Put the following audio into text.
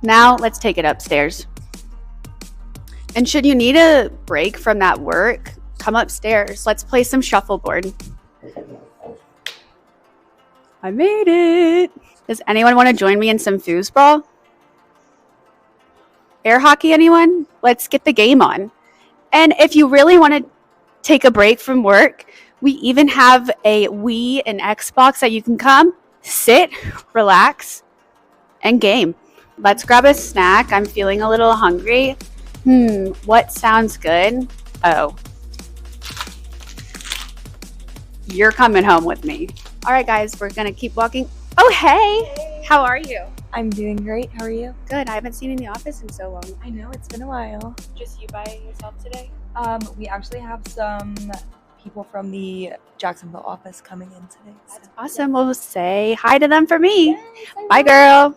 Now let's take it upstairs. And should you need a break from that work, come upstairs. Let's play some shuffleboard. I made it. Does anyone want to join me in some foosball? Air hockey, anyone? Let's get the game on. And if you really want to take a break from work, we even have a Wii and Xbox that you can come, sit, relax, and game. Let's grab a snack. I'm feeling a little hungry. What sounds good? Oh. You're coming home with me. All right, guys, we're going to keep walking. Oh, hey. How are you? I'm doing great. How are you? Good. I haven't seen you in the office in so long. I know, it's been a while. Just you by yourself today? We actually have some people from the Jacksonville office coming in today. That's awesome. We'll say hi to them for me. Bye, girl.